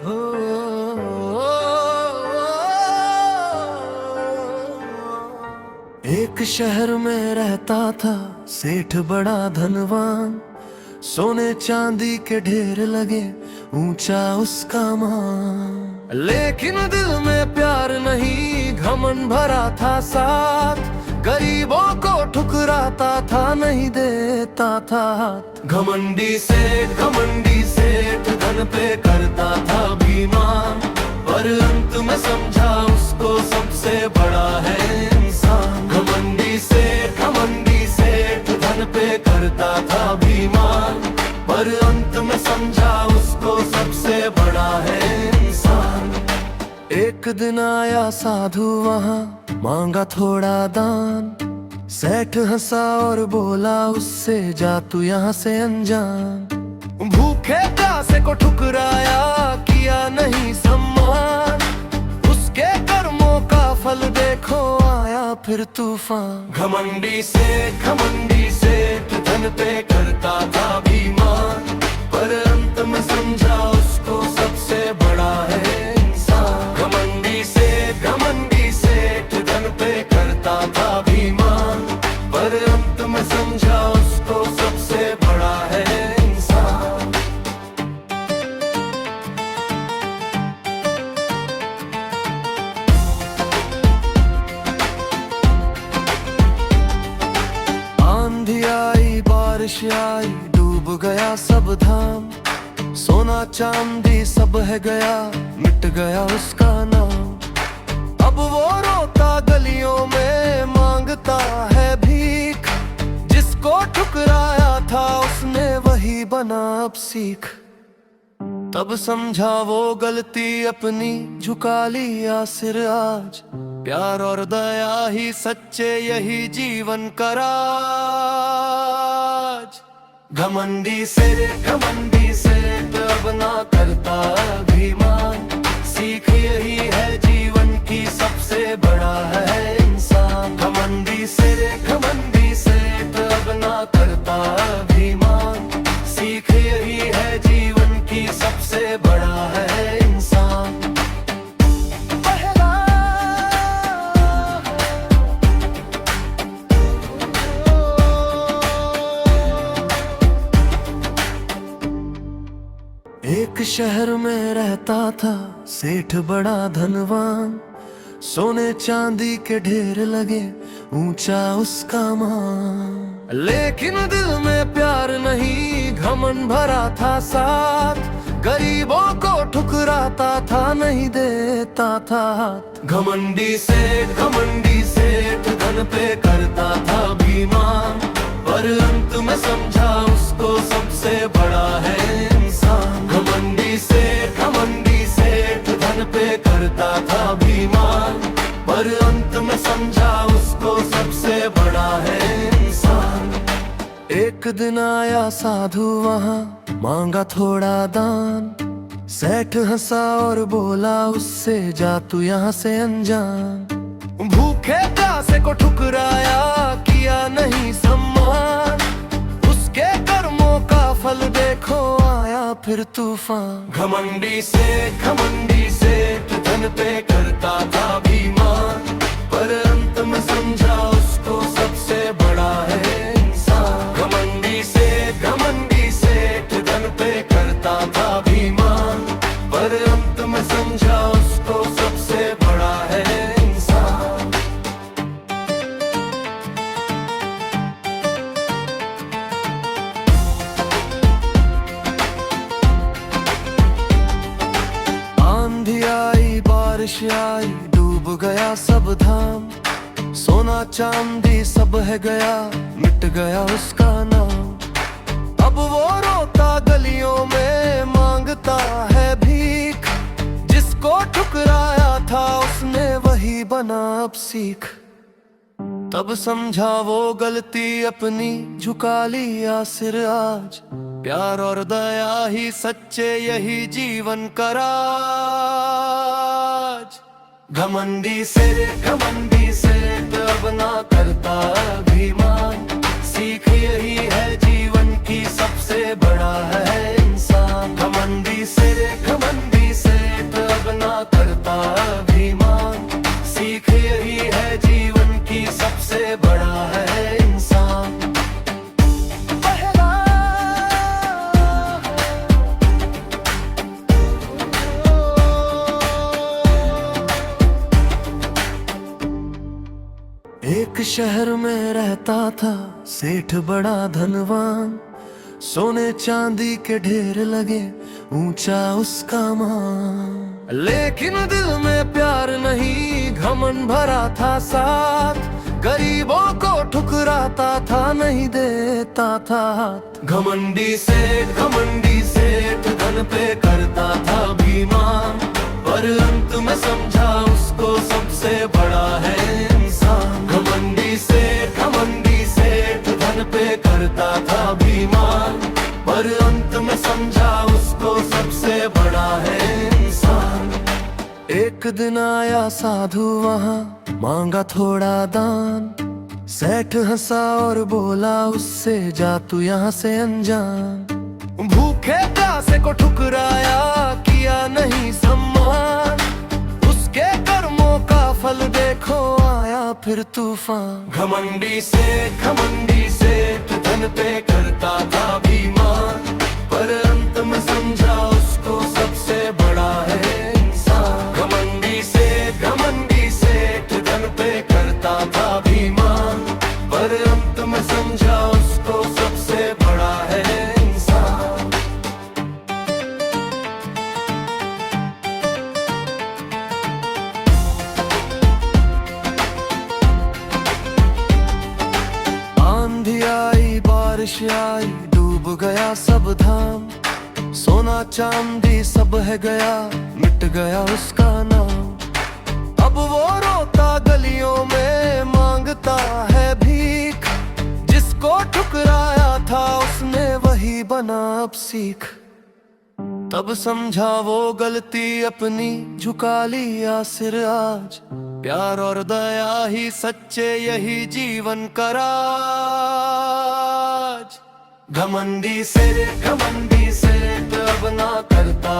हो एक शहर में रहता था सेठ बड़ा धनवान। सोने चांदी के ढेर लगे, ऊंचा उसका मान। लेकिन दिल में प्यार नहीं, घमंड भरा था साथ। गरीबों को ठुकराता था, नहीं देता था हाथ। घमंडी सेठ धन पे करता था अभिमान। पर अंत में समझा उसको सबसे बड़ा है इंसान। घमंडी सेठ धन पे करता था अभिमान। पर अंत में समझा उसको सबसे बड़ा है इंसान। एक दिन आया साधु वहाँ, मांगा थोड़ा दान। सेठ हंसा और बोला उससे, जा तू यहाँ से अनजान। भूखे प्यासे को ठुकराया, किया नहीं सम्मान। उसके कर्मों का फल देखो, आया फिर तूफान। घमंडी सेठ धन पे करता था अभिमान। पर अंत में समझा उसको सबसे बड़ा है इंसान। घमंडी सेठ धन पे करता था अभिमान। पर अंत में समझा उसको सबसे बड़ा है इंसान। आंधी आई, बारिश आई, डूब गया सब धाम। सोना चांदी सब है गया, मिट गया उसका नाम। अब वो रोता गलियों में, मांगता है भीख। जिसको ठुकराया था उसने, वही बना अब सीख। तब समझा वो गलती अपनी, झुका लिया सिर आज। प्यार और दया ही सच्चे, यही जीवन का राज। घमंडी सेठ अब ना करता अभिमान। सीख यही है जीवन की, सबसे बड़ा है इंसान। घमंडी सेठ अब ना करता अभिमान। सीख यही है जीवन की, सबसे बड़ा है इंसान। एक शहर में रहता था सेठ बड़ा धनवान। सोने चांदी के ढेर लगे, ऊंचा उसका मान। लेकिन दिल में प्यार नहीं, घमंड भरा था साथ। गरीबों को ठुकराता था, नहीं देता था हाथ। घमंडी सेठ धन पे करता था अभिमान। पर अंत में समझा उसको सबसे बड़ा है इंसान। घमंडी सेठ धन पे करता था अभिमान। पर अंत में समझा उसको सबसे बड़ा है इंसान। एक दिन आया साधु वहाँ, मांगा थोड़ा दान। सेठ हंसा और बोला उससे, जा तू यहाँ से अनजान। भूखे प्यासे को ठुकराया, किया नहीं सम्मान। उसके कर्मों का फल देखो, आया फिर तूफान। घमंडी सेठ धन पे करता था अभिमान। पर अंत में समझा उसको सबसे बड़ा है इंसान। घमंडी सेठ धन पे करता था अभिमान। पर अंत में समझा उसको सबसे बड़ा है इंसान। आंधी आई, बारिश आई, डूब गया सब धाम। सोना चांदी सब है गया, मिट गया उसका नाम। अब वो रोता गलियों में, मांगता है भीख। जिसको ठुकराया था उसने, वही बना अब सीख। तब समझा वो गलती अपनी, झुका लिया सिर आज। प्यार और दया ही सच्चे, यही जीवन का राज। घमंडी सेठ अब ना करता अभिमान। सीख यही है जीवन की, सबसे बड़ा है इंसान। घमंडी सेठ शहर में रहता था सेठ बड़ा धनवान, सोने चांदी के ढेर लगे, ऊंचा उसका मान। लेकिन दिल में प्यार नहीं, घमंड भरा था साथ, गरीबों को ठुकराता था, नहीं देता था हाथ। घमंडी सेठ धन पे करता था अभिमान, पर अंत में समझा उसको सबसे बड़ा है इंसान। घमंडी सेठ धन पे करता था अभिमान, पर अंत में समझा उसको सबसे बड़ा है इंसान। एक दिन आया साधु वहाँ, मांगा थोड़ा दान, सेठ हंसा और बोला उससे, जा तू यहाँ से अनजान। भूखे प्यासे को ठुकराया, किया नहीं सम्मान, उसके कर्मों का फल देखो आया फिर तूफान। घमंडी सेठ धन पे करता था अभिमान, पर अंत में समझा उसको सबसे बड़ा है इंसान। घमंडी सेठ धन पे करता था अभिमान, पर अंत में समझा उसको सबसे बड़ा है इंसान। आंधी आई बारिश आई, डूब गया सब धाम, सोना चांदी सब है गया, मिट गया उसका नाम। अब वो रोता गलियों में, मांगता है भीख, जिसको ठुकराया था उसने वही बना अब सीख। तब समझा वो गलती अपनी, झुका लिया सिर आज, प्यार और दया ही सच्चे यही जीवन का राज। घमंडी सेठ अब ना करता